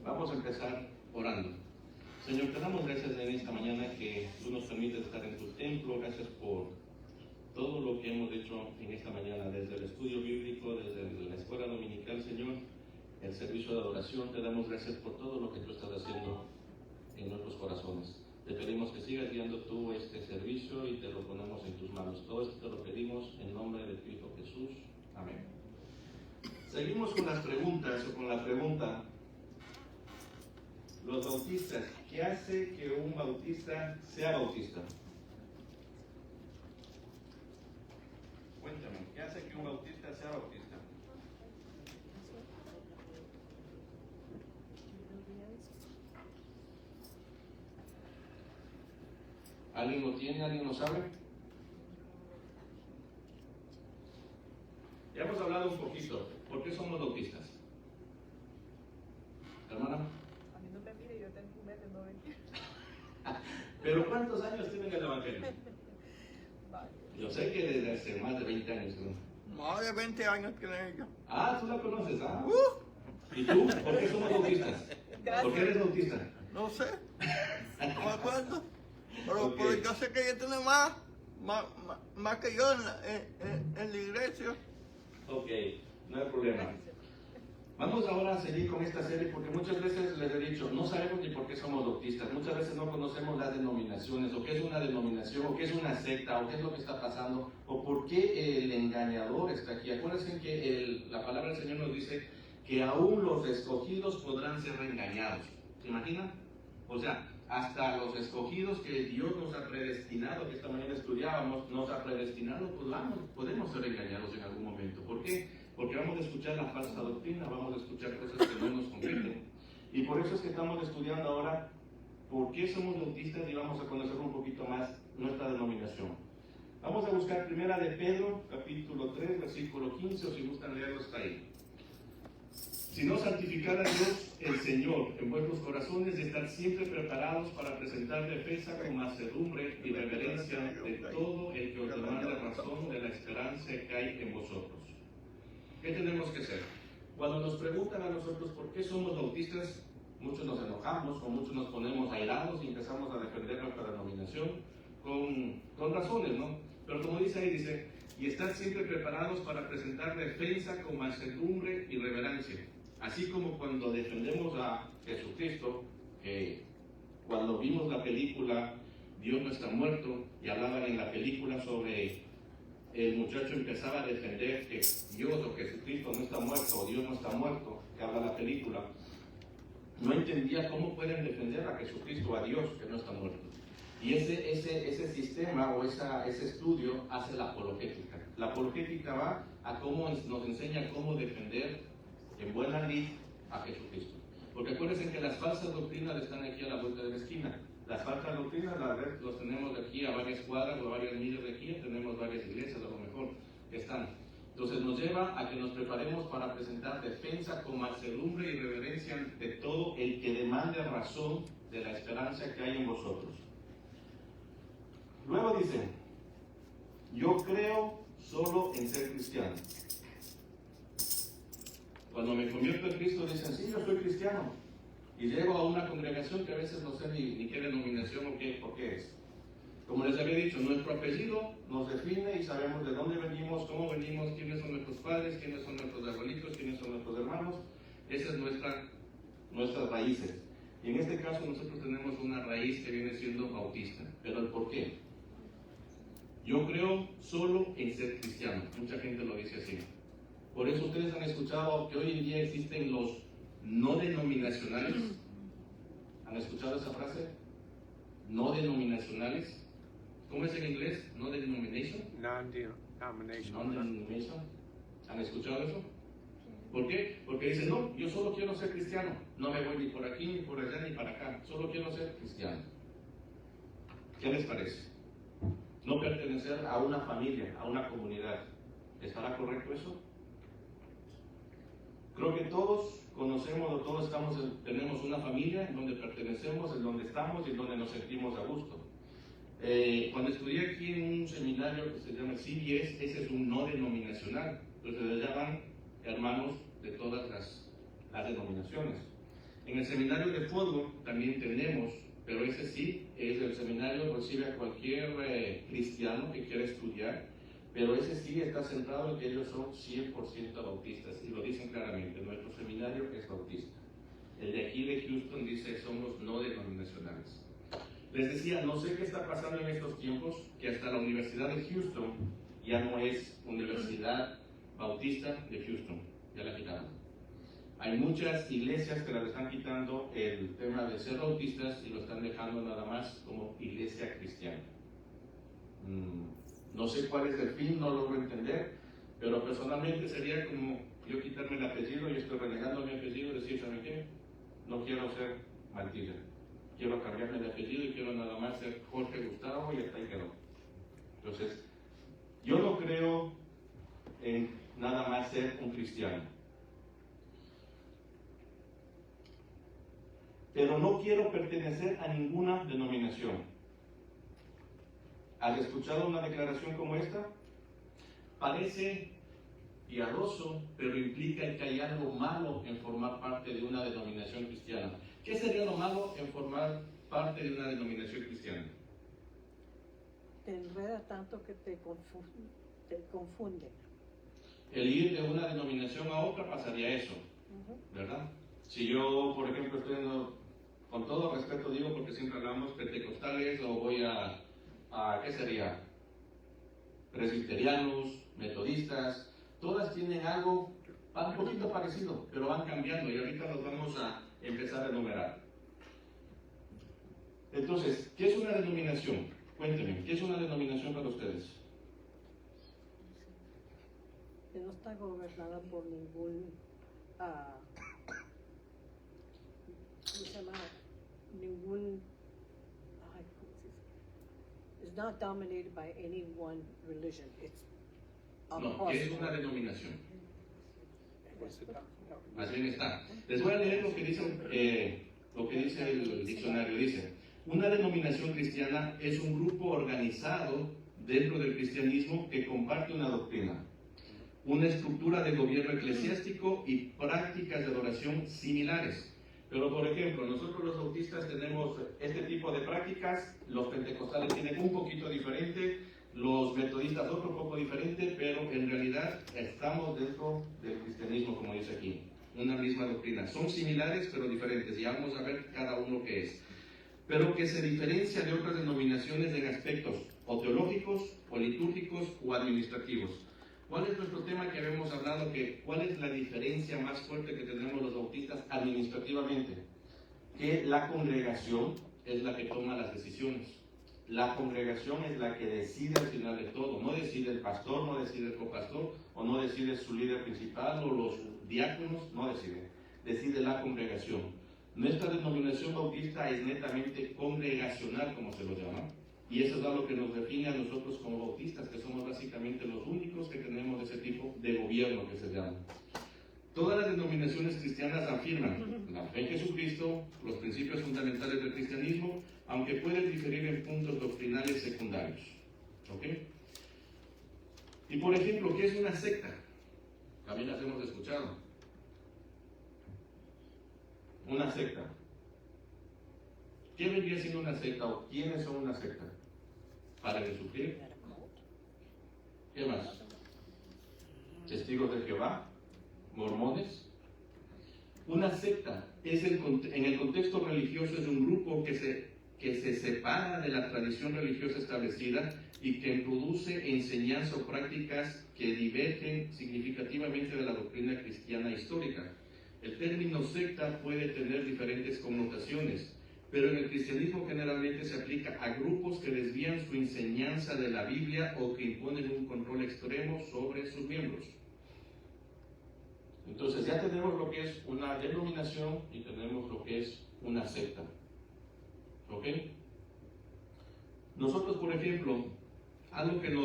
Vamos a empezar orando. Señor, te damos gracias en esta mañana que tú nos permites estar en tu templo. Gracias por todo lo que hemos hecho en esta mañana, desde el estudio bíblico, desde la escuela dominical, Señor, el servicio de adoración. Te damos gracias por todo lo que tú estás haciendo en nuestros corazones. Te pedimos que sigas guiando tú este servicio y te lo ponemos en tus manos. Todo esto te lo pedimos en nombre de Cristo Jesús. Amén. Seguimos con las preguntas o con la pregunta. Los bautistas, ¿qué hace que un bautista sea bautista? Cuéntame, ¿qué hace que un bautista sea bautista? ¿Alguien lo tiene? ¿Alguien lo sabe? Ya hemos hablado un poquito. ¿Por qué somos bautistas? Hermana. A mí no me mire, yo tengo un mes de no venir. ¿Pero cuántos años tienen el Evangelio? Vale. Yo sé que desde hace más de 20 años, ¿no? Más de 20 años tiene ella. Ah, tú la conoces, ¿ah? ¿Y tú? ¿Por qué somos bautistas? Gracias. ¿Por qué eres bautista? No sé, no me acuerdo. Pero, Ok. pero yo sé que ella tiene más que yo en la iglesia. Ok, no hay problema. Vamos ahora a seguir con esta serie porque muchas veces les he dicho, no sabemos ni por qué somos bautistas, muchas veces no conocemos las denominaciones, o qué es una denominación, o qué es una secta, o qué es lo que está pasando, o por qué el engañador está aquí. Acuérdense que la palabra del Señor nos dice que aún los escogidos podrán ser engañados. ¿Se imaginan? O sea, hasta los escogidos que Dios nos ha predestinado, que esta mañana estudiábamos, nos ha predestinado, pues podemos ser engañados en algún momento. ¿Por qué? Porque vamos a escuchar la falsa doctrina, vamos a escuchar cosas que no nos competen. Y por eso es que estamos estudiando ahora por qué somos bautistas y vamos a conocer un poquito más nuestra denominación. Vamos a buscar primera de Pedro, capítulo 3, versículo 15, o si gustan leerlo está ahí. Si no santificar a Dios el Señor en vuestros corazones y estar siempre preparados para presentar defensa con mansedumbre y reverencia de todo el que os demande razón de la esperanza que hay en vosotros. ¿Qué tenemos que hacer? Cuando nos preguntan a nosotros por qué somos bautistas, muchos nos enojamos o muchos nos ponemos airados y empezamos a defender nuestra denominación con razones, ¿no? Pero como dice ahí, dice, y estar siempre preparados para presentar defensa con mansedumbre y reverencia. Así como cuando defendemos a Jesucristo, que cuando vimos la película Dios no está muerto, y hablaban en la película sobre el muchacho empezaba a defender que Dios o Jesucristo no está muerto, o Dios no está muerto, que habla la película, no entendía cómo pueden defender a Jesucristo, a Dios que no está muerto. Y ese sistema o ese estudio hace la apologética. La apologética va a cómo nos enseña cómo defender en buena lid a Jesucristo. Porque acuérdense que las falsas doctrinas están aquí a la vuelta de la esquina. Las falsas doctrinas los tenemos de aquí a varias cuadras o a varias millas de aquí, tenemos varias iglesias a lo mejor que están. Entonces nos lleva a que nos preparemos para presentar defensa con mansedumbre y reverencia de todo el que demande razón de la esperanza que hay en vosotros. Luego dice, yo creo solo en ser cristiano. Cuando me convierto en Cristo dicen, sí, yo soy cristiano. Y llego a una congregación que a veces no sé ni qué denominación o qué es. Como les había dicho, nuestro apellido nos define y sabemos de dónde venimos, cómo venimos, quiénes son nuestros padres, quiénes son nuestros abuelitos, quiénes son nuestros hermanos. Esas es nuestras raíces. Y en este caso nosotros tenemos una raíz que viene siendo bautista. Pero el por qué. Yo creo solo en ser cristiano. Mucha gente lo dice así. Por eso ustedes han escuchado que hoy en día existen los no denominacionales. ¿Han escuchado esa frase? No denominacionales. ¿Cómo es en inglés? No denomination. Non-denominational. Non-denomination. ¿Han escuchado eso? ¿Por qué? Porque dicen, no, yo solo quiero ser cristiano. No me voy ni por aquí, ni por allá, ni para acá. Solo quiero ser cristiano. ¿Qué les parece? No pertenecer a una familia, a una comunidad. ¿Estará correcto eso? Creo que todos conocemos o todos tenemos una familia en donde pertenecemos, en donde estamos y en donde nos sentimos a gusto. Cuando estudié aquí en un seminario que se llama CBS, ese es un no denominacional. Entonces allá van hermanos de todas las denominaciones. En el seminario de fuego también tenemos, pero ese sí, es el seminario recibe a cualquier cristiano que quiera estudiar, pero ese sí está centrado en que ellos son 100% bautistas, y lo dicen claramente, nuestro seminario es bautista. El de aquí de Houston dice, somos no denominacionales. Les decía, no sé qué está pasando en estos tiempos, que hasta la Universidad de Houston ya no es Universidad Bautista de Houston, ya la quitaron. Hay muchas iglesias que la están quitando el tema de ser bautistas y lo están dejando nada más como iglesia cristiana. No sé cuál es el fin, no logro entender, pero personalmente sería como yo quitarme el apellido, yo estoy renegando mi apellido y decir, ¿saben qué? No quiero ser Mantilla, quiero cambiarme de apellido y quiero nada más ser Jorge Gustavo y hasta ahí quedó. Entonces, yo no creo en nada más ser un cristiano. Pero no quiero pertenecer a ninguna denominación. ¿Has escuchado una declaración como esta? Parece piadoso, pero implica que hay algo malo en formar parte de una denominación cristiana. ¿Qué sería lo malo en formar parte de una denominación cristiana? Te enreda tanto que te confunde. El ir de una denominación a otra pasaría eso, ¿verdad? Si yo, por ejemplo, con todo respeto digo, porque siempre hablamos pentecostales, o voy a ¿qué sería? Presbiterianos, metodistas, todas tienen algo un poquito parecido, pero van cambiando y ahorita los vamos a empezar a enumerar. Entonces, ¿qué es una denominación? Cuéntenme, ¿qué es una denominación para ustedes? Que no está gobernada por ningún, ¿cómo se llama? Ningún, ¿cómo se dice? It's not dominated by any one religion. It's No, ¿qué es una denominación? Más bien está. Les voy a leer lo que dice el diccionario. Dice, una denominación cristiana es un grupo organizado dentro del cristianismo que comparte una doctrina, una estructura de gobierno eclesiástico y prácticas de adoración similares. Pero, por ejemplo, nosotros los bautistas tenemos este tipo de prácticas, los pentecostales tienen un poquito diferente, los metodistas otro poco diferente, pero en realidad estamos dentro del cristianismo, como dice aquí, una misma doctrina. Son similares, pero diferentes, y vamos a ver cada uno qué es. Pero que se diferencia de otras denominaciones en aspectos o teológicos, o litúrgicos, o administrativos. ¿Cuál es nuestro tema que habíamos hablado? ¿Cuál es la diferencia más fuerte que tenemos los bautistas administrativamente? Que la congregación es la que toma las decisiones. La congregación es la que decide al final de todo. No decide el pastor, no decide el copastor, o no decide su líder principal, o los diáconos, no decide. Decide la congregación. Nuestra denominación bautista es netamente congregacional, como se lo llama. Y eso es algo que nos define a nosotros como bautistas, que somos básicamente los únicos que tenemos ese tipo de gobierno que se llama. Todas las denominaciones cristianas afirman la fe en Jesucristo, los principios fundamentales del cristianismo, aunque pueden diferir en puntos doctrinales secundarios. ¿Ok? Y por ejemplo, ¿qué es una secta? También las hemos escuchado. Una secta. ¿Qué vendría siendo una secta o quiénes son una secta? ¿Para de sufrir? ¿Qué más? ¿Testigos de Jehová? ¿Mormones? Una secta es en el contexto religioso es un grupo que se separa de la tradición religiosa establecida y que introduce enseñanzas o prácticas que divergen significativamente de la doctrina cristiana histórica. El término secta puede tener diferentes connotaciones, pero en el cristianismo generalmente se aplica a grupos que desvían su enseñanza de la Biblia o que imponen un control extremo sobre sus miembros. Entonces ya tenemos lo que es una denominación y tenemos lo que es una secta. ¿Ok? Nosotros, por ejemplo, algo que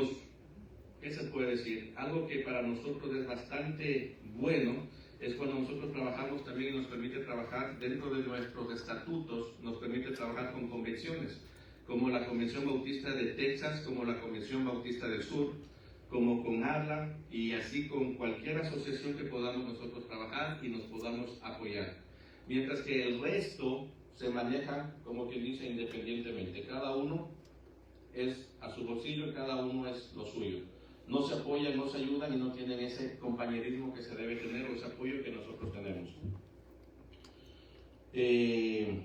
¿qué se puede decir? Algo que para nosotros es bastante bueno es cuando nosotros trabajamos también y nos permite trabajar dentro de nuestros estatutos, nos permite trabajar con convenciones, como la Convención Bautista de Texas, como la Convención Bautista del Sur, como con ARLA y así con cualquier asociación que podamos nosotros trabajar y nos podamos apoyar. mientras que el resto se maneja, como quien dice, independientemente. Cada uno es a su bolsillo y cada uno es lo suyo. No se apoyan, no se ayudan y no tienen ese compañerismo que se debe tener o ese apoyo que nosotros tenemos. ¿Qué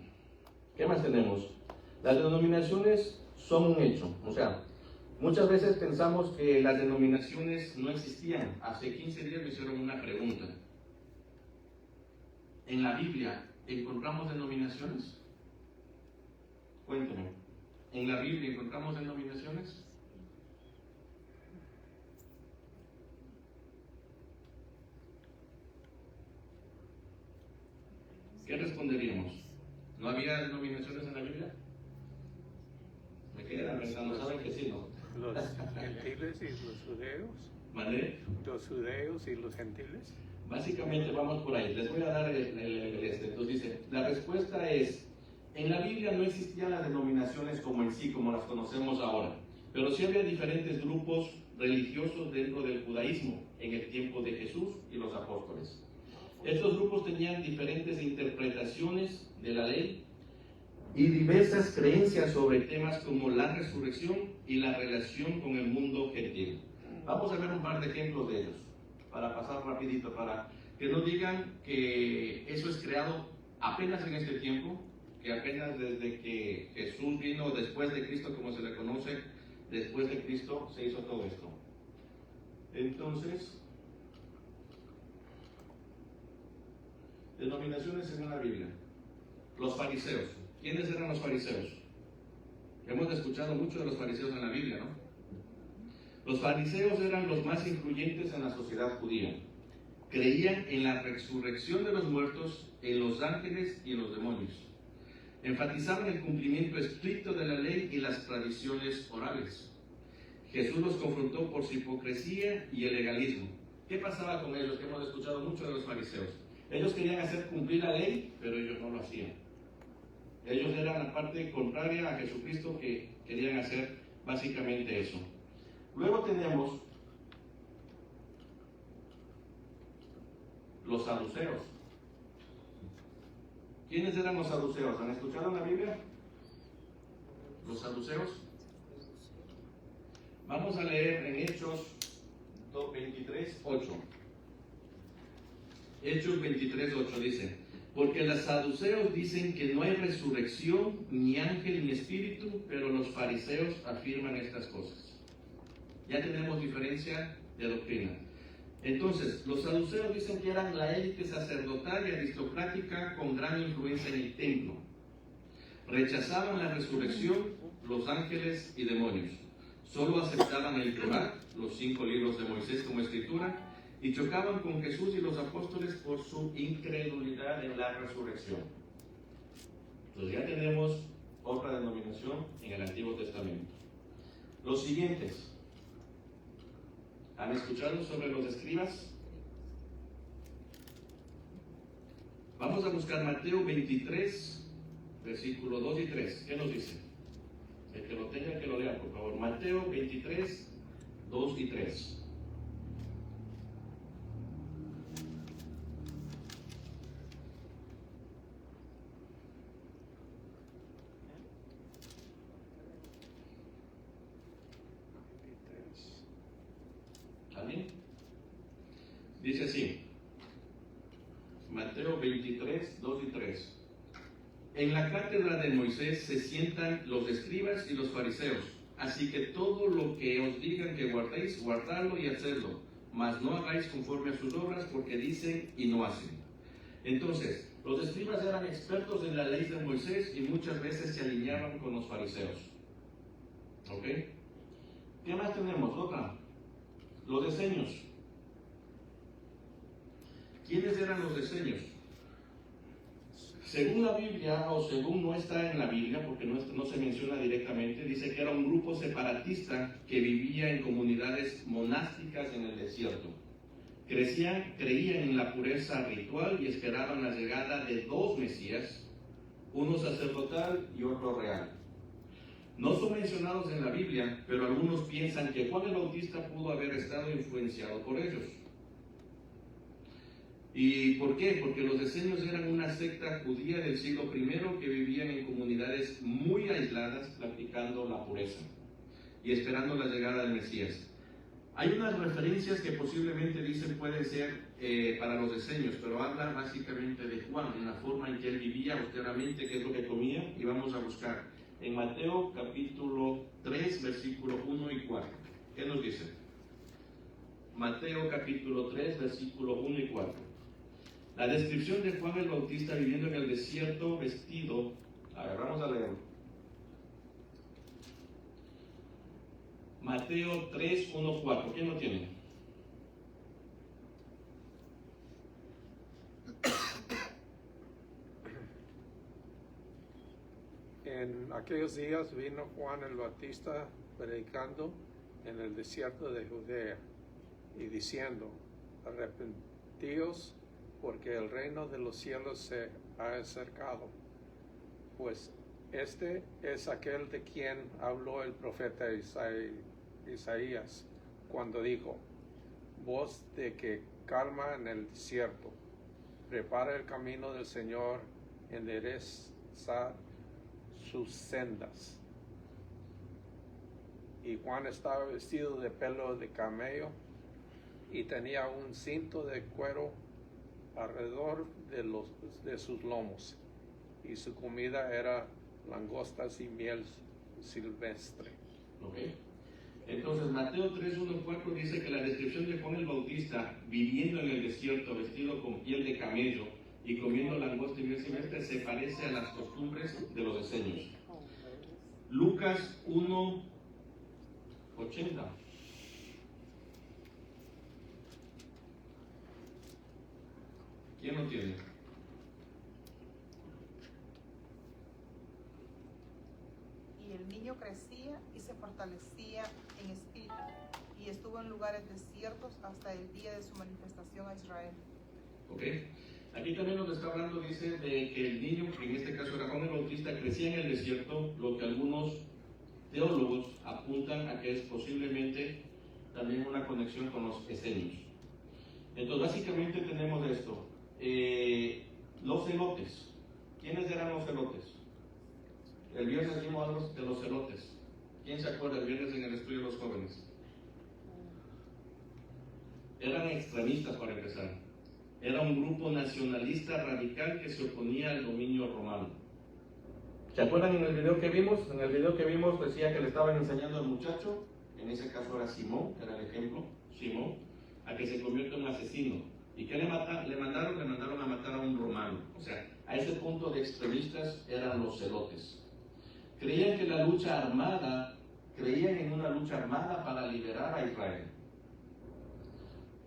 más tenemos? Las denominaciones son un hecho. O sea, muchas veces pensamos que las denominaciones no existían. Hace 15 días me hicieron una pregunta. ¿En la Biblia encontramos denominaciones? Cuéntame. ¿En la Biblia encontramos denominaciones? ¿Qué responderíamos? ¿No había denominaciones en la Biblia? Me quedan pensando, ¿saben que sí, no? Los gentiles y los judeos. ¿Vale? Los judeos y los gentiles. Básicamente vamos por ahí. Les voy a dar Entonces dice, la respuesta es, en la Biblia no existían las denominaciones como en sí, como las conocemos ahora, pero sí había diferentes grupos religiosos dentro del judaísmo en el tiempo de Jesús y los apóstoles. Estos grupos tenían diferentes interpretaciones de la ley y diversas creencias sobre temas como la resurrección y la relación con el mundo gentil. Vamos a ver un par de ejemplos de ellos, para pasar rapidito, para que no digan que eso es creado apenas en este tiempo, que apenas desde que Jesús vino después de Cristo, como se le conoce, después de Cristo se hizo todo esto. Entonces, denominaciones en la Biblia. Los fariseos. ¿Quiénes eran los fariseos? Hemos escuchado mucho de los fariseos en la Biblia, ¿no? Los fariseos eran los más influyentes en la sociedad judía. Creían en la resurrección de los muertos, en los ángeles y en los demonios. Enfatizaban el cumplimiento estricto de la ley y las tradiciones orales. Jesús los confrontó por su hipocresía y el legalismo. ¿Qué pasaba con ellos? Que hemos escuchado mucho de los fariseos. Ellos querían hacer cumplir la ley, pero ellos no lo hacían. Ellos eran la parte contraria a Jesucristo, que querían hacer básicamente eso. Luego tenemos los saduceos. ¿Quiénes eran los saduceos? ¿Han escuchado en la Biblia? Los saduceos. Vamos a leer en Hechos 23:8. Hechos 23:8 dice: porque los saduceos dicen que no hay resurrección, ni ángel, ni espíritu, pero los fariseos afirman estas cosas. Ya tenemos diferencia de doctrina. Entonces, los saduceos dicen que eran la élite sacerdotal y aristocrática con gran influencia en el templo. Rechazaban la resurrección, los ángeles y demonios. Solo aceptaban el Torá, los 5 libros de Moisés como escritura, y chocaban con Jesús y los apóstoles por su incredulidad en la resurrección. Entonces ya tenemos otra denominación en el Antiguo Testamento. Los siguientes. ¿Han escuchado sobre los escribas? Vamos a buscar Mateo 23, versículo 2 y 3. ¿Qué nos dice? El que lo tenga, que lo lea, por favor. Mateo 23, 2 y 3. ¿Amén? Dice así, Mateo 23, 2 y 3. En la cátedra de Moisés se sientan los escribas y los fariseos, así que todo lo que os digan que guardéis, guardadlo y hacedlo, mas no hagáis conforme a sus obras, porque dicen y no hacen. Entonces, los escribas eran expertos en la ley de Moisés y muchas veces se alineaban con los fariseos. ¿Ok? ¿Qué más tenemos? Otra. Los esenios. ¿Quiénes eran los esenios? Según la Biblia, o según no está en la Biblia, porque no se menciona directamente, dice que era un grupo separatista que vivía en comunidades monásticas en el desierto. Creían en la pureza ritual y esperaban la llegada de 2 Mesías, uno sacerdotal y otro real. No son mencionados en la Biblia, pero algunos piensan que Juan el Bautista pudo haber estado influenciado por ellos. ¿Y por qué? Porque los esenios eran una secta judía del siglo I que vivían en comunidades muy aisladas, practicando la pureza y esperando la llegada del Mesías. Hay unas referencias que posiblemente dicen pueden ser para los esenios, pero habla básicamente de Juan, en la forma en que él vivía austeramente, qué es lo que comía, y vamos a buscar en Mateo capítulo 3, versículo 1 y 4. ¿Qué nos dice? Mateo capítulo 3, versículo 1 y 4. La descripción de Juan el Bautista viviendo en el desierto vestido, vamos a leerlo. Mateo 3, 1, 4. ¿Quién lo tiene? En aquellos días vino Juan el Bautista predicando en el desierto de Judea y diciendo: arrepentíos, porque el reino de los cielos se ha acercado. Pues este es aquel de quien habló el profeta Isaías cuando dijo: voz de que calma en el desierto, prepara el camino del Señor, endereza sus sendas. Y Juan estaba vestido de pelo de camello y tenía un cinto de cuero alrededor de sus lomos, y su comida era langostas y miel silvestre. Okay. Entonces Mateo 3, 1, 4 dice que la descripción de Juan el Bautista viviendo en el desierto, vestido con piel de camello y comiendo langosta y miel silvestre, se parece a las costumbres de los esenios. Lucas 1, 80. ¿Quién lo tiene? Y el niño crecía y se fortalecía en espíritu, y estuvo en lugares desiertos hasta el día de su manifestación a Israel. Ok. Aquí también nos está hablando, dice, de que el niño, que en este caso era Juan el Bautista, crecía en el desierto, lo que algunos teólogos apuntan a que es posiblemente también una conexión con los esenios. Entonces, básicamente tenemos esto. Los celotes. ¿Quiénes eran los celotes? El viernes vimos algo de los celotes. ¿Quién se acuerda el viernes en el estudio de los jóvenes? Eran extremistas para empezar. Era un grupo nacionalista radical que se oponía al dominio romano. ¿Se acuerdan en el video que vimos? En el video que vimos decía que le estaban enseñando al muchacho, en ese caso era Simón, era el ejemplo, Simón, a que se convierta en un asesino. ¿Y qué le mandaron? Le mandaron a matar a un romano. O sea, a ese punto de extremistas eran los celotes. Creían en una lucha armada para liberar a Israel.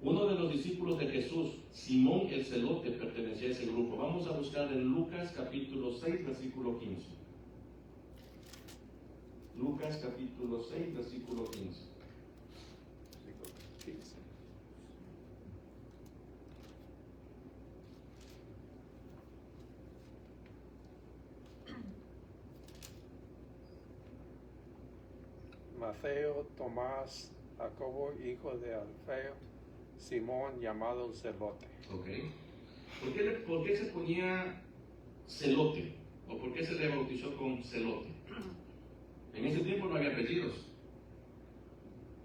Uno de los discípulos de Jesús, Simón el celote, pertenecía a ese grupo. Vamos a buscar en Lucas capítulo 6, versículo 15. Lucas capítulo 6, versículo 15. Mateo, Tomás, Jacobo, hijo de Alfeo, Simón, llamado el celote. Okay. ¿Por qué se ponía celote? ¿O por qué se le bautizó con celote? En ese tiempo no había apellidos.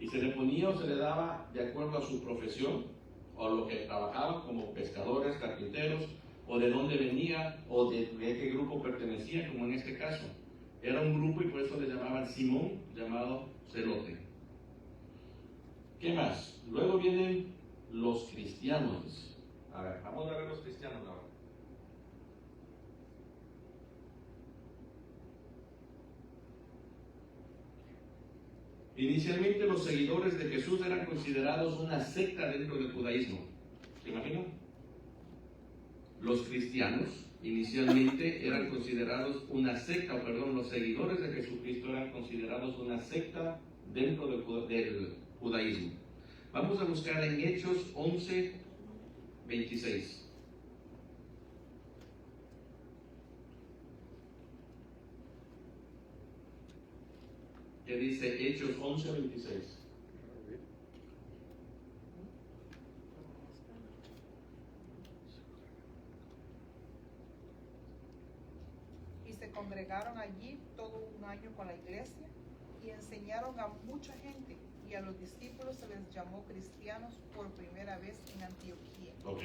Y se le ponía o se le daba de acuerdo a su profesión, o lo que trabajaban como pescadores, carpinteros, o de dónde venía, o de qué grupo pertenecía, como en este caso. Era un grupo y por eso le llamaban Simón, llamado celote. ¿Qué más? Luego vienen los cristianos. A ver, vamos a ver los cristianos ahora. Inicialmente los seguidores de Jesús eran considerados una secta dentro del judaísmo. ¿Se imaginan? Los cristianos inicialmente eran considerados una secta, los seguidores de Jesucristo eran considerados una secta dentro del judaísmo. Vamos a buscar en Hechos 11, 26. Que dice Hechos 11, 26. congregaron allí todo un año con la iglesia y enseñaron a mucha gente, y a los discípulos se les llamó cristianos por primera vez en Antioquía. Ok.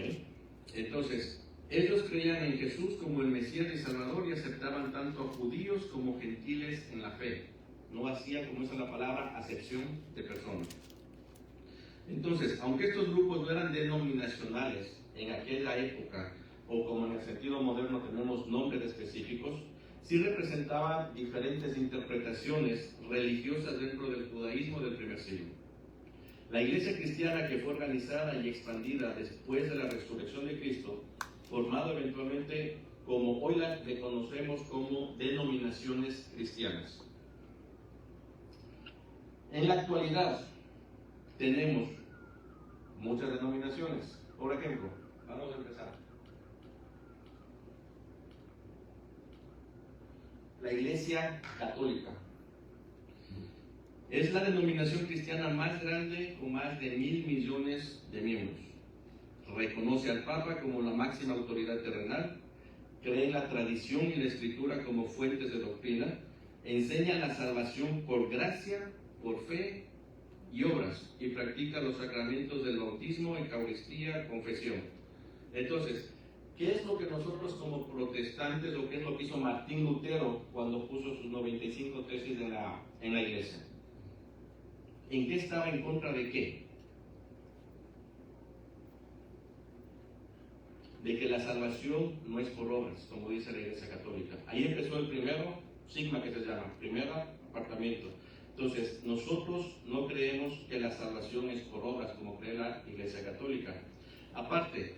Entonces, ellos creían en Jesús como el Mesías y Salvador y aceptaban tanto a judíos como gentiles en la fe. No hacía, como dice la palabra, acepción de personas. Entonces, aunque estos grupos no eran denominacionales en aquella época, o como en el sentido moderno tenemos nombres específicos, sí representaban diferentes interpretaciones religiosas dentro del judaísmo del primer siglo. La iglesia cristiana, que fue organizada y expandida después de la resurrección de Cristo, formado eventualmente como hoy le conocemos como denominaciones cristianas. En la actualidad tenemos muchas denominaciones. Por ejemplo, vamos a empezar. La Iglesia Católica es la denominación cristiana más grande, con más de 1.000 millones de miembros. Reconoce al Papa como la máxima autoridad terrenal, cree en la tradición y la escritura como fuentes de doctrina, enseña la salvación por gracia, por fe y obras, y practica los sacramentos del bautismo, eucaristía, confesión. Entonces, ¿qué es lo que nosotros como protestantes, o qué es lo que hizo Martín Lutero cuando puso sus 95 tesis en la iglesia? ¿En qué estaba en contra de qué? De que la salvación no es por obras, como dice la Iglesia Católica. Ahí empezó el primero sigma, que se llama, primer apartamiento. Entonces, nosotros no creemos que la salvación es por obras, como cree la Iglesia Católica. Aparte,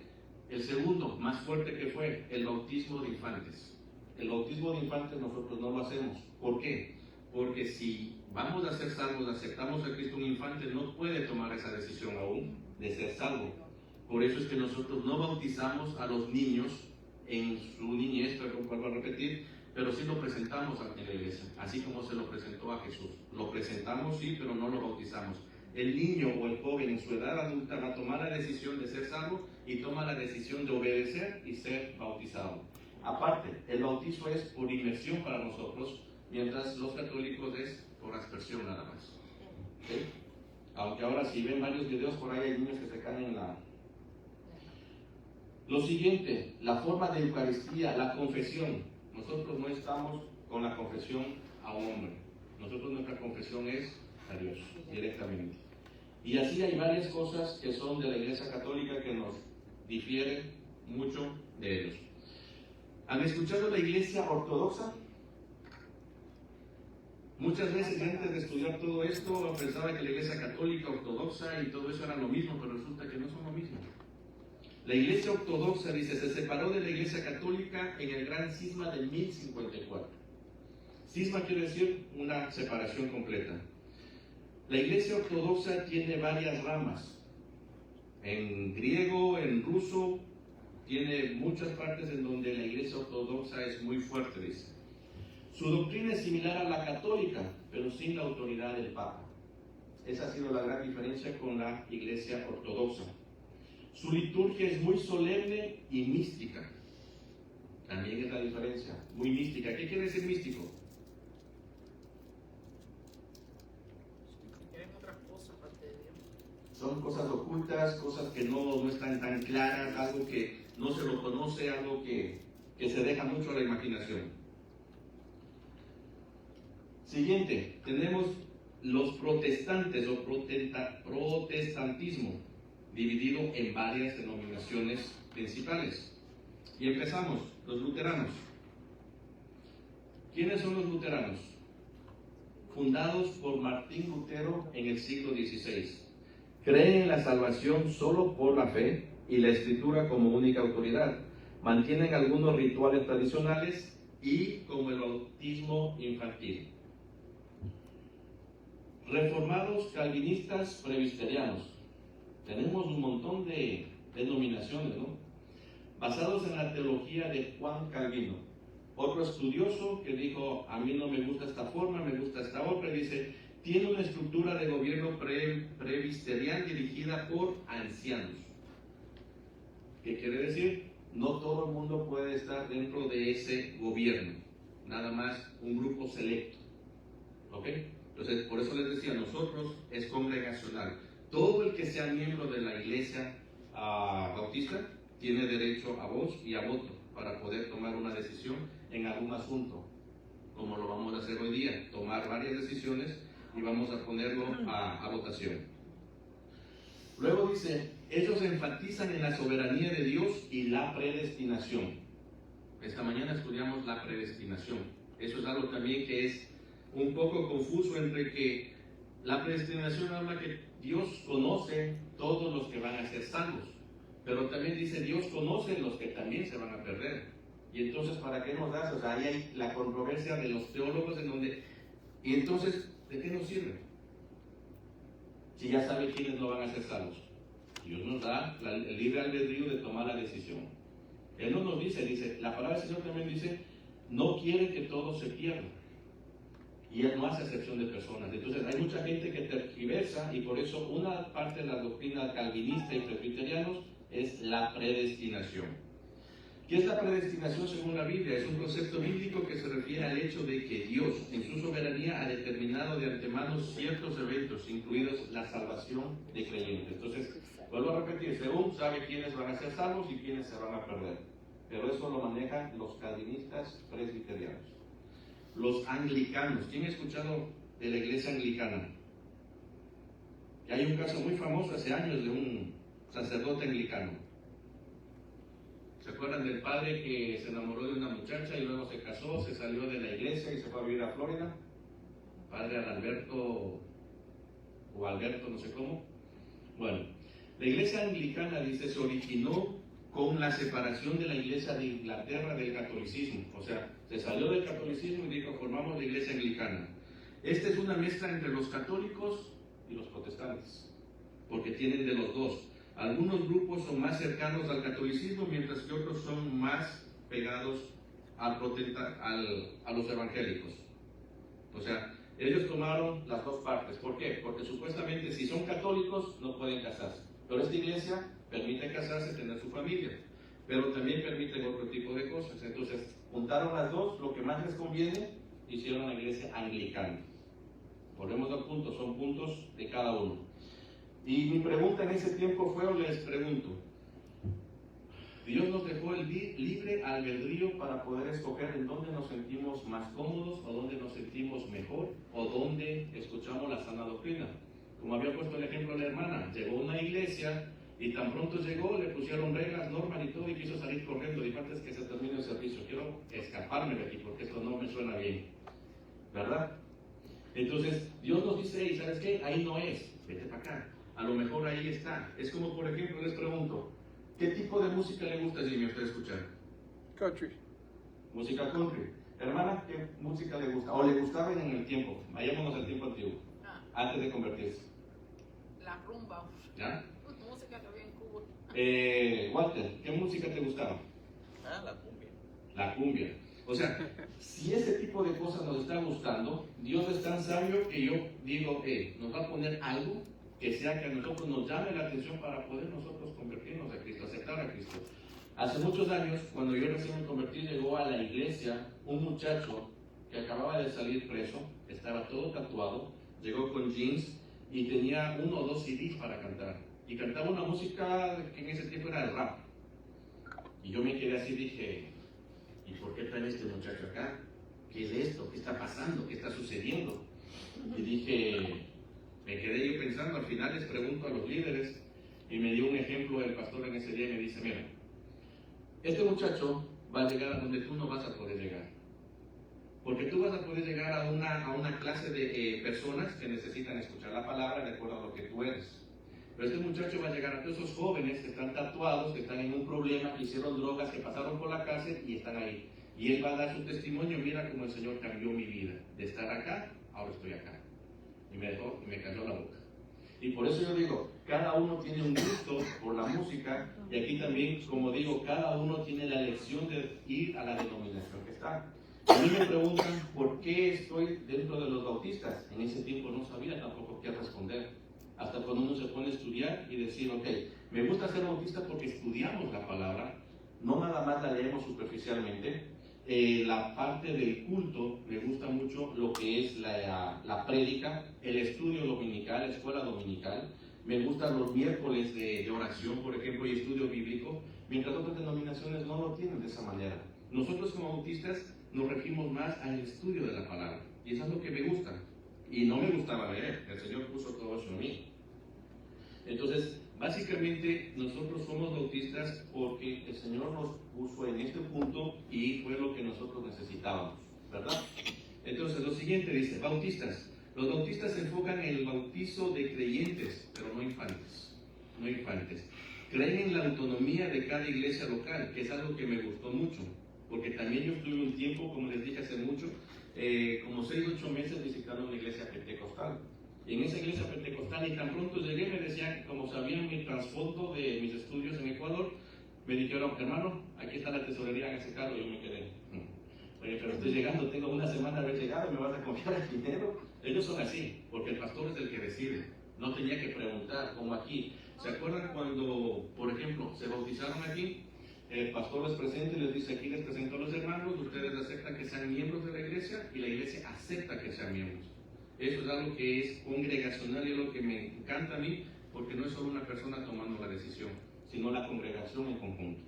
el segundo, más fuerte, que fue el bautismo de infantes. El bautismo de infantes nosotros no lo hacemos. ¿Por qué? Porque si vamos a ser salvos, aceptamos a Cristo, un infante no puede tomar esa decisión aún de ser salvo. Por eso es que nosotros no bautizamos a los niños en su niñez, pero vuelvo a repetir, pero sí lo presentamos en la iglesia, así como se lo presentó a Jesús. Lo presentamos, sí, pero no lo bautizamos. El niño o el joven en su edad adulta va a tomar la decisión de ser salvo y toma la decisión de obedecer y ser bautizado. Aparte, el bautizo es por inmersión para nosotros, mientras los católicos es por aspersión nada más. ¿Sí? Aunque ahora, si ven varios videos por ahí, hay niños que se caen en la... Lo siguiente, la forma de Eucaristía, la confesión. Nosotros no estamos con la confesión a un hombre. Nosotros, nuestra confesión es a Dios, directamente. Y así hay varias cosas que son de la Iglesia Católica que nos difieren mucho de ellos. ¿Han escuchado la Iglesia Ortodoxa? Muchas veces, antes de estudiar todo esto, pensaba que la Iglesia Católica, Ortodoxa y todo eso era lo mismo, pero resulta que no son lo mismo. La Iglesia Ortodoxa, dice, se separó de la Iglesia Católica en el gran cisma de 1054. Cisma quiere decir una separación completa. La Iglesia Ortodoxa tiene varias ramas. En griego, en ruso, tiene muchas partes en donde la Iglesia Ortodoxa es muy fuerte, dice. Su doctrina es similar a la católica, pero sin la autoridad del Papa. Esa ha sido la gran diferencia con la Iglesia Ortodoxa. Su liturgia es muy solemne y mística. También es la diferencia, muy mística. ¿Qué quiere decir místico? Quieren otras cosas aparte de Dios. Son cosas ocultas, cosas que no están tan claras, algo que no se lo conoce, algo que se deja mucho a la imaginación. Siguiente, tenemos los protestantes o protestantismo, dividido en varias denominaciones principales. Y empezamos, los luteranos. ¿Quiénes son los luteranos? Fundados por Martín Lutero en el siglo XVI. Creen en la salvación solo por la fe y la escritura como única autoridad. Mantienen algunos rituales tradicionales y como el bautismo infantil. Reformados, calvinistas, presbiterianos. Tenemos un montón de denominaciones, ¿no? Basados en la teología de Juan Calvino. Otro estudioso que dijo, a mí no me gusta esta forma, me gusta esta otra, dice, tiene una estructura de gobierno presbiterial dirigida por ancianos. ¿Qué quiere decir? No todo el mundo puede estar dentro de ese gobierno. nada más un grupo selecto. ¿Ok? Entonces, por eso les decía, nosotros es congregacional. Todo el que sea miembro de la iglesia bautista tiene derecho a voz y a voto para poder tomar una decisión en algún asunto, como lo vamos a hacer hoy día, tomar varias decisiones y vamos a ponerlo a votación. Luego dice, ellos enfatizan en la soberanía de Dios y la predestinación. Esta mañana estudiamos la predestinación. Eso es algo también que es un poco confuso entre que la predestinación habla que Dios conoce todos los que van a ser salvos, pero también dice Dios conoce los que también se van a perder. Y entonces, ¿para qué nos das? O sea, ahí hay la controversia de los teólogos en donde... Y entonces, ¿de qué nos sirve? Si ya sabe quiénes no van a ser salvos. Dios nos da el libre albedrío de tomar la decisión. Él no nos dice, la palabra del Señor también dice, no quiere que todos se pierdan. Y Él no hace excepción de personas. Entonces hay mucha gente que tergiversa y por eso una parte de la doctrina calvinista y presbiterianos es la predestinación. ¿Qué es la predestinación según la Biblia? Es un concepto bíblico que se refiere al hecho de que Dios, en su soberanía, ha determinado de antemano ciertos eventos, incluidos la salvación de creyentes. Entonces, vuelvo a repetir, según sabe quiénes van a ser salvos y quiénes se van a perder. Pero eso lo manejan los calvinistas presbiterianos. Los anglicanos. ¿Quién ha escuchado de la iglesia anglicana? Y hay un caso muy famoso hace años de un sacerdote anglicano. ¿Se acuerdan del padre que se enamoró de una muchacha y luego se casó, se salió de la iglesia y se fue a vivir a Florida? Padre Alberto, o Alberto, no sé cómo. Bueno, la iglesia anglicana, dice, se originó con la separación de la iglesia de Inglaterra del catolicismo. O sea, se salió del catolicismo y dijo, formamos la iglesia anglicana. Esta es una mezcla entre los católicos y los protestantes, porque tienen de los dos. Algunos grupos son más cercanos al catolicismo, mientras que otros son más pegados a los evangélicos. O sea, ellos tomaron las dos partes. ¿Por qué? Porque supuestamente si son católicos no pueden casarse. Pero esta iglesia permite casarse, tener su familia, pero también permite otro tipo de cosas. Entonces, juntaron las dos, lo que más les conviene, hicieron la iglesia anglicana. Volvemos al punto, son puntos de cada uno. Y mi pregunta en ese tiempo fue, o les pregunto, Dios nos dejó el libre albedrío para poder escoger en dónde nos sentimos más cómodos, o dónde nos sentimos mejor, o dónde escuchamos la sana doctrina. Como había puesto el ejemplo la hermana, llegó a una iglesia y tan pronto llegó, le pusieron reglas, normas y todo, y quiso salir corriendo. Dijo, antes que se termine el servicio, quiero escaparme de aquí porque esto no me suena bien, ¿verdad? Entonces, Dios nos dice, hey, ¿sabes qué? Ahí no es, vete para acá. A lo mejor ahí está. Es como, por ejemplo, les pregunto, ¿qué tipo de música le gusta, Jimmy, a usted escuchar? Country. Música country. Hermana, ¿qué música le gusta? ¿O le gustaba en el tiempo? Vayámonos al tiempo antiguo, antes de convertirse. La rumba. ¿Ya? Música que había en Cuba. Walter, ¿qué música te gustaba? La cumbia. La cumbia. O sea, si ese tipo de cosas nos está gustando, Dios es tan sabio que yo digo, nos va a poner algo que sea que a nosotros nos llame la atención para poder nosotros convertirnos a Cristo, aceptar a Cristo. Hace muchos años, cuando yo recién me convertí, llegó a la iglesia un muchacho que acababa de salir preso, estaba todo tatuado, llegó con jeans y tenía 1 o 2 CDs para cantar. Y cantaba una música que en ese tiempo era el rap. Y yo me quedé así, dije, ¿y por qué trae este muchacho acá? ¿Qué es esto? ¿Qué está pasando? ¿Qué está sucediendo? Y dije, me quedé yo pensando, al final les pregunto a los líderes, y me dio un ejemplo el pastor en ese día y me dice, mira, este muchacho va a llegar a donde tú no vas a poder llegar. Porque tú vas a poder llegar a una clase de personas que necesitan escuchar la palabra de acuerdo a lo que tú eres. Pero este muchacho va a llegar a todos esos jóvenes que están tatuados, que están en un problema, que hicieron drogas, que pasaron por la cárcel y están ahí. Y él va a dar su testimonio, mira cómo el Señor cambió mi vida. De estar acá, ahora estoy acá. Y me cayó la boca. Y por eso yo digo, cada uno tiene un gusto por la música, y aquí también, como digo, cada uno tiene la elección de ir a la denominación que está. A mí me preguntan por qué estoy dentro de los bautistas. En ese tiempo no sabía tampoco qué responder. Hasta cuando uno se pone a estudiar y decir, ok, me gusta ser bautista porque estudiamos la palabra, no nada más la leemos superficialmente, la parte del culto, me gusta mucho lo que es la prédica, el estudio dominical, la escuela dominical. Me gustan los miércoles de oración, por ejemplo, y estudio bíblico, mientras otras denominaciones no lo tienen de esa manera. Nosotros como bautistas nos regimos más al estudio de la palabra, y eso es lo que me gusta. Y no me gustaba leer, el Señor puso todo eso en mí. Entonces, básicamente nosotros somos bautistas porque el Señor nos puso en este punto y fue lo que nosotros necesitábamos, ¿verdad? Entonces, lo siguiente dice, bautistas. Los bautistas se enfocan en el bautizo de creyentes, pero no infantes. No infantes. Creen en la autonomía de cada iglesia local, que es algo que me gustó mucho, porque también yo estuve un tiempo, como les dije hace mucho, como 6 o 8 meses visitando una iglesia pentecostal. Y en esa iglesia pentecostal, y tan pronto llegué, me decían, como sabían mi trasfondo de mis estudios en Ecuador, me dijeron, hermano, aquí está la tesorería, hágase cargo. Yo me quedé, oye, pero estoy llegando, tengo una semana de haber llegado, ¿me vas a confiar el dinero? Ellos son así, porque el pastor es el que decide. No tenía que preguntar, como aquí. ¿Se acuerdan cuando, por ejemplo, se bautizaron aquí? El pastor les presenta y les dice, aquí les presento a los hermanos, ustedes aceptan que sean miembros de la iglesia y la iglesia acepta que sean miembros. Eso es algo que es congregacional y es lo que me encanta a mí, porque no es solo una persona tomando la decisión, sino la congregación en conjunto.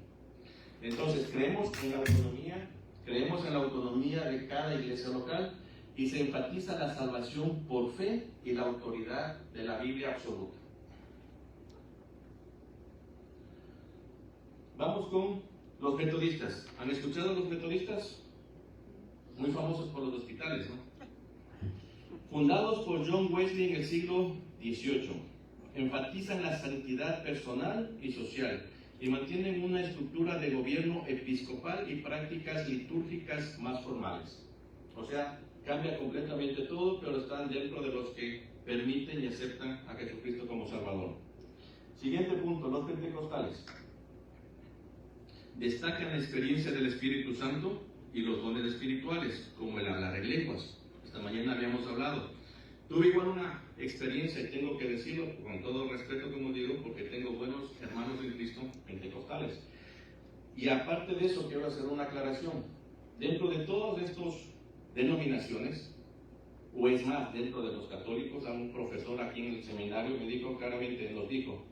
Entonces, creemos en la autonomía de cada iglesia local y se enfatiza la salvación por fe y la autoridad de la Biblia absoluta. Vamos con los metodistas. ¿Han escuchado a los metodistas? Muy famosos por los hospitales, ¿no? Fundados por John Wesley en el siglo XVIII, enfatizan la santidad personal y social y mantienen una estructura de gobierno episcopal y prácticas litúrgicas más formales. O sea, cambia completamente todo, pero están dentro de los que permiten y aceptan a Jesucristo como Salvador. Siguiente punto, los pentecostales. Destacan la experiencia del Espíritu Santo y los dones espirituales, como el hablar en lenguas. Esta mañana habíamos hablado. Tuve igual una experiencia, y tengo que decirlo con todo respeto, como digo, porque tengo buenos hermanos en Cristo pentecostales. Y aparte de eso, quiero hacer una aclaración. Dentro de todas estas denominaciones, o es más, dentro de los católicos, a un profesor aquí en el seminario me dijo claramente, nos dijo,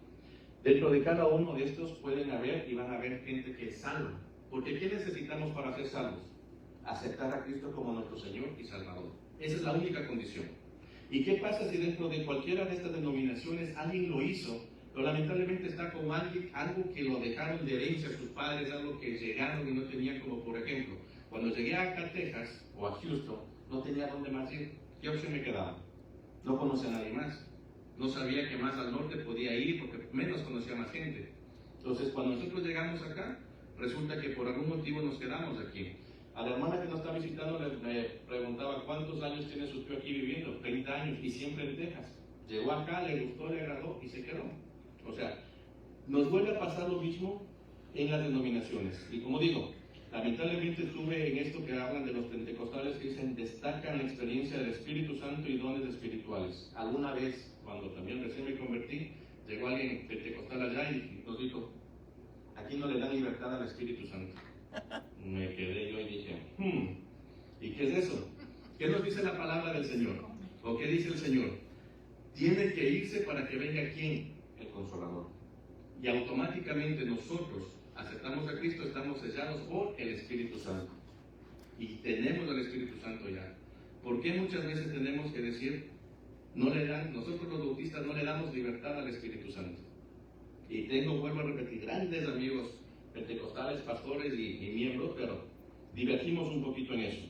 dentro de cada uno de estos pueden haber y van a haber gente que es salva. Porque ¿qué necesitamos para ser salvos? Aceptar a Cristo como nuestro Señor y Salvador. Esa es la única condición. ¿Y qué pasa si dentro de cualquiera de estas denominaciones alguien lo hizo, pero lamentablemente está con alguien, algo que lo dejaron de herencia a sus padres, algo que llegaron y no tenían, como por ejemplo, cuando llegué acá a Texas o a Houston, no tenía dónde más ir? ¿Qué opción me quedaba? No conocía a nadie más. No sabía que más al norte podía ir porque menos conocía más gente. Entonces, cuando nosotros llegamos acá, resulta que por algún motivo nos quedamos aquí. A la hermana que nos está visitando le preguntaba cuántos años tiene su tío aquí viviendo, 30 años, y siempre en Texas. Llegó acá, le gustó, le agradó y se quedó. O sea, nos vuelve a pasar lo mismo en las denominaciones. Y como digo, lamentablemente estuve en esto que hablan de los pentecostales que dicen destacan la experiencia del Espíritu Santo y dones espirituales. Alguna vez, cuando también recién me convertí, llegó alguien pentecostal allá y nos dijo, aquí no le dan libertad al Espíritu Santo. Me quedé yo y dije, ¿y qué es eso? ¿Qué nos dice la palabra del Señor? ¿O qué dice el Señor? Tiene que irse para que venga ¿quién? El Consolador. Y automáticamente nosotros aceptamos a Cristo, estamos sellados por el Espíritu Santo. Y tenemos al Espíritu Santo ya. ¿Por qué muchas veces tenemos que decir, nosotros los bautistas no le damos libertad al Espíritu Santo? Y vuelvo a repetir, grandes amigos pentecostales, pastores y miembros, pero divertimos un poquito en eso.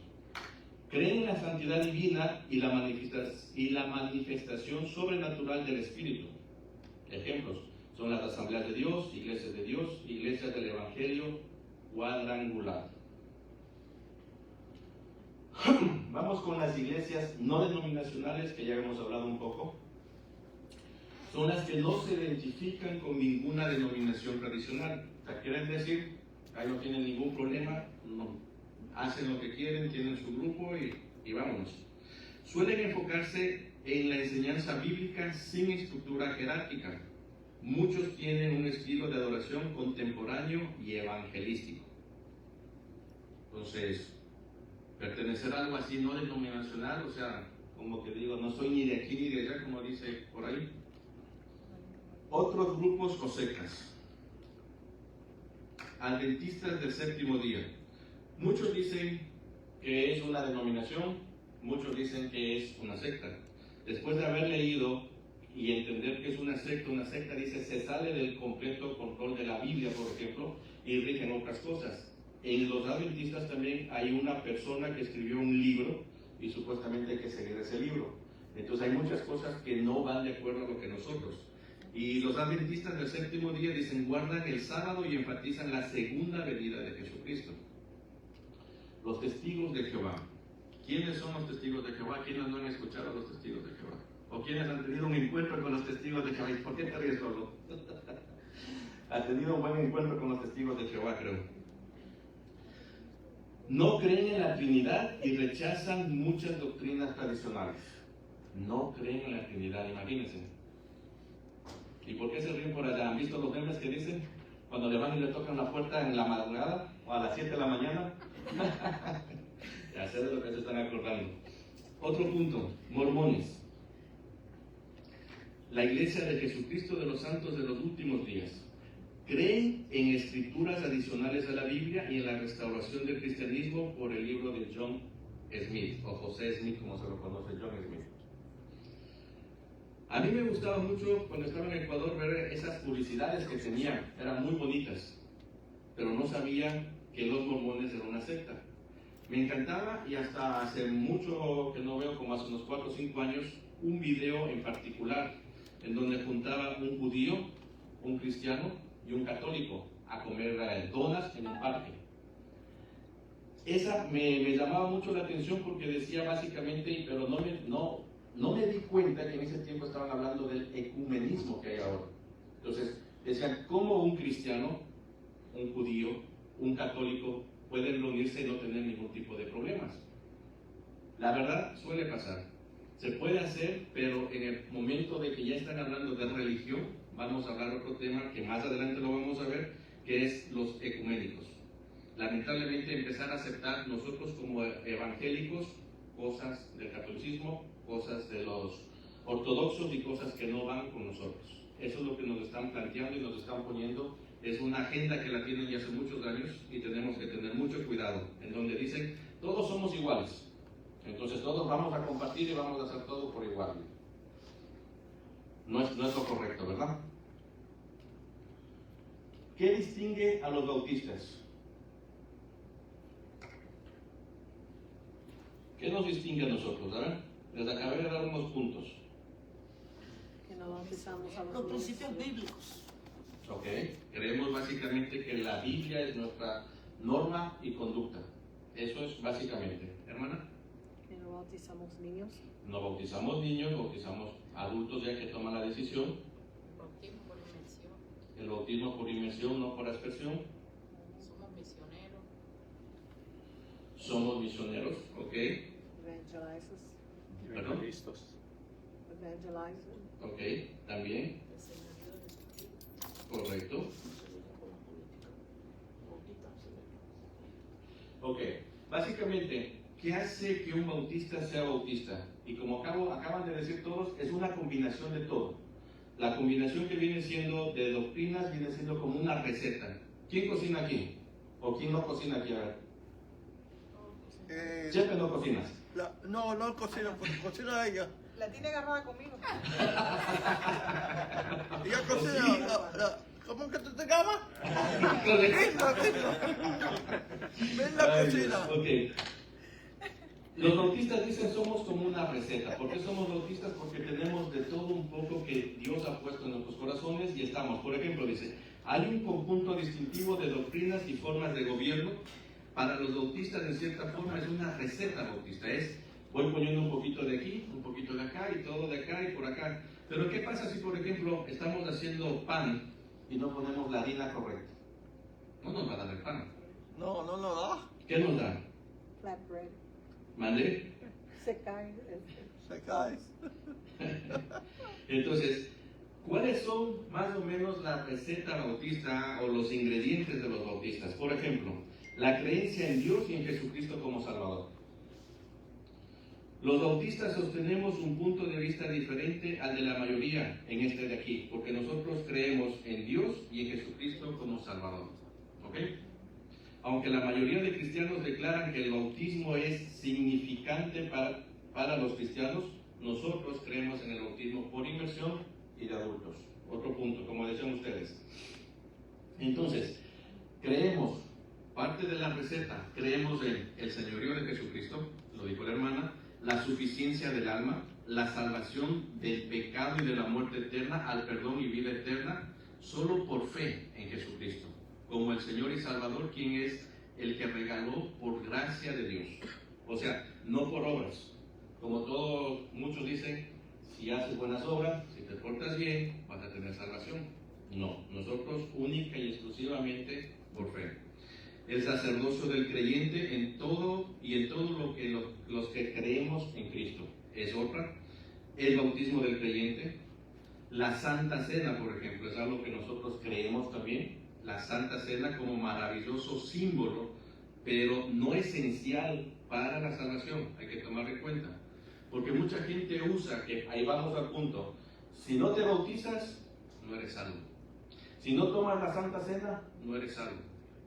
Creen en la santidad divina y la manifestación sobrenatural del Espíritu. Ejemplos son las asambleas de Dios, iglesias del Evangelio cuadrangular. Vamos con las iglesias no denominacionales, que ya hemos hablado un poco. Son las que no se identifican con ninguna denominación tradicional. O sea, quieren decir, ahí no tienen ningún problema, no, hacen lo que quieren, tienen su grupo y vámonos. Suelen enfocarse en la enseñanza bíblica sin estructura jerárquica. Muchos tienen un estilo de adoración contemporáneo y evangelístico. Entonces, pertenecer a algo así no denominacional, o sea, como que digo, no soy ni de aquí ni de allá, como dice por ahí. Otros grupos o sectas. Adventistas del séptimo día. Muchos dicen que es una denominación, muchos dicen que es una secta. Después de haber leído y entender que es una secta dice se sale del completo control de la Biblia, por ejemplo, y rigen otras cosas. En los adventistas también hay una persona que escribió un libro y supuestamente hay que seguir ese libro. Entonces hay muchas cosas que no van de acuerdo a lo que nosotros. Y los adventistas del séptimo día dicen guardan el sábado y enfatizan la segunda venida de Jesucristo. Los testigos de Jehová. ¿Quiénes son los testigos de Jehová? ¿Quiénes no han escuchado a los testigos de Jehová? ¿O quiénes han tenido un encuentro con los testigos de Jehová? ¿Y por qué te ríes solo? Ha tenido un buen encuentro con los testigos de Jehová, creo. No creen en la Trinidad y rechazan muchas doctrinas tradicionales. No creen en la Trinidad, imagínense. ¿Y por qué se ríen por allá? ¿Han visto los memes que dicen cuando le van y le tocan la puerta en la madrugada o a las 7 de la mañana? Ya sé de lo que se están acordando. Otro punto, mormones. La Iglesia de Jesucristo de los Santos de los Últimos Días. Creen en escrituras adicionales a la Biblia y en la restauración del cristianismo por el libro de John Smith, o José Smith, como se lo conoce, John Smith. A mí me gustaba mucho cuando estaba en Ecuador ver esas publicidades que tenían, eran muy bonitas, pero no sabía que los mormones eran una secta. Me encantaba y hasta hace mucho que no veo, como hace unos 4 o 5 años, un video en particular en donde juntaba un judío, un cristiano y un católico a comer donas en un parque. Esa me llamaba mucho la atención porque decía básicamente, pero no me di cuenta que en ese tiempo estaban hablando del ecumenismo que hay ahora. Entonces, decían, ¿cómo un cristiano, un judío, un católico pueden reunirse y no tener ningún tipo de problemas? La verdad, suele pasar. Se puede hacer, pero en el momento de que ya están hablando de religión, vamos a hablar otro tema que más adelante lo vamos a ver, que es los ecuménicos. Lamentablemente empezar a aceptar nosotros como evangélicos cosas del catolicismo, cosas de los ortodoxos y cosas que no van con nosotros. Eso es lo que nos están planteando y nos están poniendo. Es una agenda que la tienen ya hace muchos años y tenemos que tener mucho cuidado, en donde dicen, todos somos iguales. Entonces todos vamos a compartir y vamos a hacer todo por igual. No es lo correcto, ¿verdad? ¿Qué distingue a los bautistas? ¿Qué nos distingue a nosotros? Les acabé de dar unos puntos. Que no bautizamos a Los los principios niños. bíblicos. Ok, creemos básicamente que la Biblia es nuestra norma y conducta. Eso es básicamente, hermana. Que no bautizamos niños. No bautizamos niños, bautizamos adultos ya que toman la decisión. Bautismo por inmersión. El bautismo por inmersión, no por aspersión. Somos misioneros. Somos misioneros, ok. Evangelizes. ¿Perdón? Listos. Evangelizes. Ok, también, El señorío de Jesucristo. correcto. Ok, básicamente, ¿qué hace que un bautista sea bautista? Y como acaban de decir todos, es una combinación de todo. La combinación que viene siendo de doctrinas viene siendo como una receta. ¿Quién cocina aquí? ¿O quién no cocina aquí? A ver. Siempre no cocinas. No cocina, porque cocina ella. La tiene agarrada conmigo. Ella cocina. ¿Cómo que tú te llamas? Ven la cocina. Ok. Los bautistas dicen somos como una receta. ¿Por qué somos bautistas? Porque tenemos de todo un poco que Dios ha puesto en nuestros corazones y estamos. Por ejemplo, dice, hay un conjunto distintivo de doctrinas y formas de gobierno. Para los bautistas, en cierta forma, es una receta bautista. Voy poniendo un poquito de aquí, un poquito de acá y todo de acá y por acá. Pero ¿qué pasa si, por ejemplo, estamos haciendo pan y no ponemos la harina correcta? No nos va a dar el pan. No lo da. ¿Qué nos da? Flatbread. ¿Mande? Se cae. Se cae. Entonces, ¿cuáles son más o menos la receta bautista o los ingredientes de los bautistas? Por ejemplo, la creencia en Dios y en Jesucristo como Salvador. Los bautistas sostenemos un punto de vista diferente al de la mayoría en este de aquí, porque nosotros creemos en Dios y en Jesucristo como Salvador. ¿Ok? Aunque la mayoría de cristianos declaran que el bautismo es significante para los cristianos, nosotros creemos en el bautismo por inmersión y de adultos. Otro punto, como decían ustedes. Entonces, creemos, parte de la receta, creemos en el señorío de Jesucristo, lo dijo la hermana, la suficiencia del alma, la salvación del pecado y de la muerte eterna, al perdón y vida eterna, solo por fe en Jesucristo, como el Señor y Salvador, quien es el que regaló por gracia de Dios. O sea, no por obras. Como muchos dicen, si haces buenas obras, si te portas bien, vas a tener salvación. No, nosotros única y exclusivamente por fe. El sacerdocio del creyente en todo lo que los que creemos en Cristo es otra. El bautismo del creyente, la Santa Cena, por ejemplo, es algo que nosotros creemos también. La Santa Cena como maravilloso símbolo, pero no esencial para la salvación. Hay que tomar en cuenta, porque mucha gente usa, que ahí vamos al punto, si no te bautizas, no eres salvo. Si no tomas la Santa Cena, no eres salvo.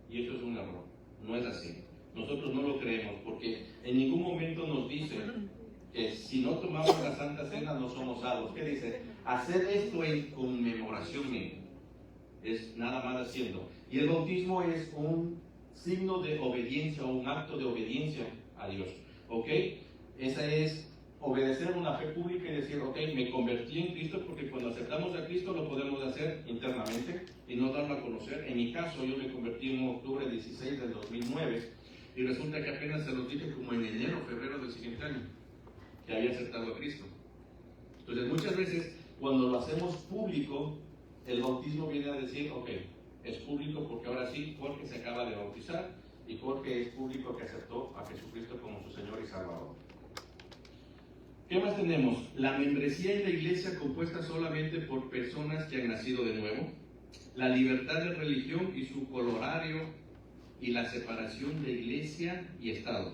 Y eso es un error, no es así. Nosotros no lo creemos, porque en ningún momento nos dicen que si no tomamos la Santa Cena no somos salvos. ¿Qué dice? Hacer esto en conmemoración mía. Es nada más haciendo. Y el bautismo es un signo de obediencia o un acto de obediencia a Dios. ¿Ok? Esa es obedecer una fe pública y decir, ok, me convertí en Cristo, porque cuando aceptamos a Cristo lo podemos hacer internamente y no darlo a conocer. En mi caso, yo me convertí en octubre 16 del 2009 y resulta que apenas se los dije como en enero, febrero del siguiente año, que había aceptado a Cristo. Entonces, muchas veces, cuando lo hacemos público, el bautismo viene a decir, ok, es público porque ahora sí, porque se acaba de bautizar y porque es público que aceptó a Jesucristo como su Señor y Salvador. ¿Qué más tenemos? La membresía en la iglesia compuesta solamente por personas que han nacido de nuevo, la libertad de religión y su colorario y la separación de iglesia y Estado.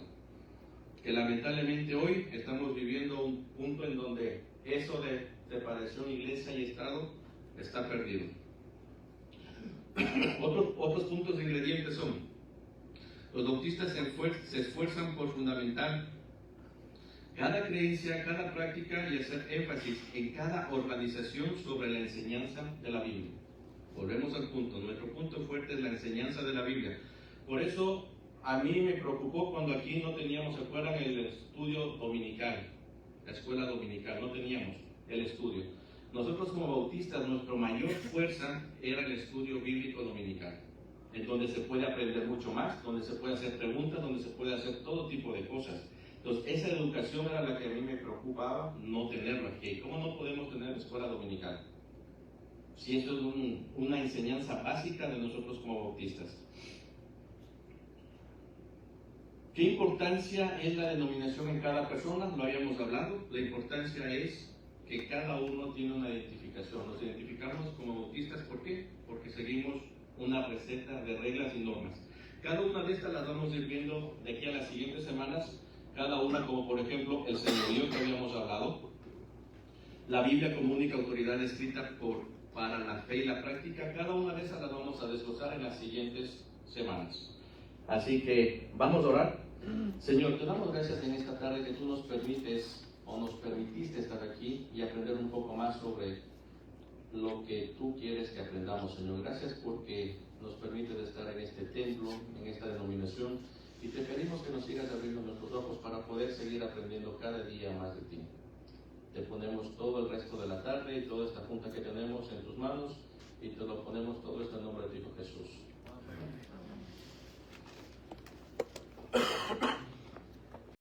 Que lamentablemente hoy estamos viviendo un punto en donde eso de separación iglesia y Estado está perdido. Otros puntos de ingredientes son: los bautistas se esfuerzan por fundamentar cada creencia, cada práctica y hacer énfasis en cada organización sobre la enseñanza de la Biblia. Volvemos al punto. Nuestro punto fuerte es la enseñanza de la Biblia. Por eso a mí me preocupó cuando aquí no teníamos, ¿se acuerdan? El estudio dominical, la escuela dominical, no teníamos el estudio. Nosotros como bautistas, nuestra mayor fuerza era el estudio bíblico dominical, en donde se puede aprender mucho más, donde se puede hacer preguntas, donde se puede hacer todo tipo de cosas. Entonces, esa educación era la que a mí me preocupaba no tenerlo aquí. ¿Cómo no podemos tener escuela dominical? Si esto es una enseñanza básica de nosotros como bautistas. ¿Qué importancia es la denominación en cada persona? Lo habíamos hablado. La importancia es que cada uno tiene una identificación. Nos identificamos como bautistas, ¿por qué? Porque seguimos una receta de reglas y normas. Cada una de estas las vamos a ir viendo de aquí a las siguientes semanas. Cada una, como por ejemplo el señorío que habíamos hablado, la Biblia como única autoridad escrita para la fe y la práctica. Cada una de esas las vamos a desglosar en las siguientes semanas. Así que vamos a orar. Señor, te damos gracias en esta tarde que tú nos permites o nos permitiste estar aquí y aprender un poco más sobre lo que tú quieres que aprendamos, Señor. Gracias porque nos permites estar en este templo, en esta denominación, y te pedimos que nos sigas abriendo nuestros ojos para poder seguir aprendiendo cada día más de ti. Te ponemos todo el resto de la tarde y toda esta junta que tenemos en tus manos y te lo ponemos todo esto en nombre de tu Hijo Jesús. Amén.